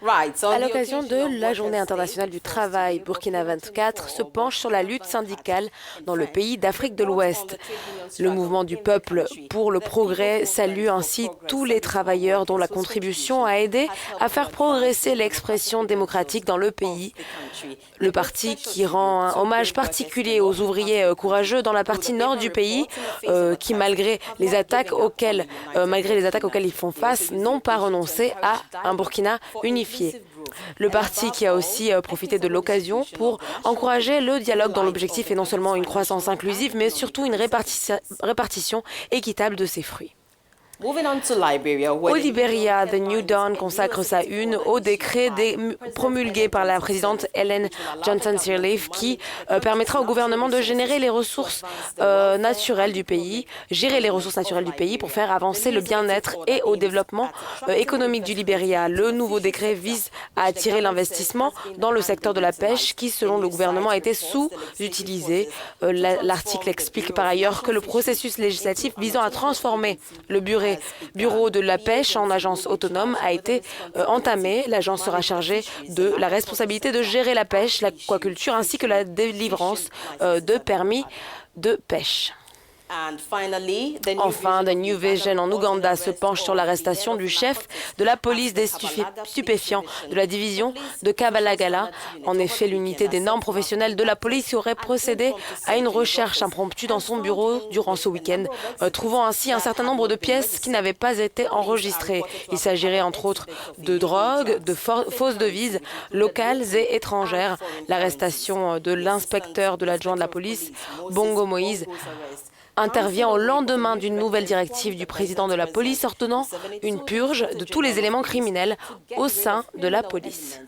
À l'occasion de la Journée internationale du travail, Burkina 24 se penche sur la lutte syndicale dans le pays d'Afrique de l'Ouest. Le mouvement du peuple pour le progrès salue ainsi tous les travailleurs dont la contribution a aidé à faire progresser l'expression démocratique dans le pays. Le parti qui rend un hommage particulier aux ouvriers courageux dans la partie nord du pays qui, malgré les attaques auxquelles ils font face, n'ont pas renoncé à un Burkina unifié. Le parti qui a aussi profité de l'occasion pour encourager le dialogue dont l'objectif est non seulement une croissance inclusive, mais surtout une répartition équitable de ses fruits. Au Libéria, The New Dawn consacre sa une au décret promulgué par la présidente Ellen Johnson Sirleaf qui permettra au gouvernement de gérer les ressources naturelles du pays pour faire avancer le bien-être et au développement économique du Libéria. Le nouveau décret vise à attirer l'investissement dans le secteur de la pêche qui, selon le gouvernement, a été sous-utilisé. L'article explique par ailleurs que le processus législatif visant à transformer le Bureau de la pêche en agence autonome a été entamé. L'agence sera chargée de la responsabilité de gérer la pêche, l'aquaculture ainsi que la délivrance de permis de pêche. Enfin, The New Vision en Ouganda se penche sur l'arrestation du chef de la police des stupéfiants de la division de Kabalagala. En effet, l'unité des normes professionnelles de la police aurait procédé à une recherche impromptue dans son bureau durant ce week-end, trouvant ainsi un certain nombre de pièces qui n'avaient pas été enregistrées. Il s'agirait entre autres de drogue, de fausses devises locales et étrangères. L'arrestation de l'inspecteur de l'adjoint de la police, Bongo Moïse, intervient au lendemain d'une nouvelle directive du président de la police ordonnant une purge de tous les éléments criminels au sein de la police.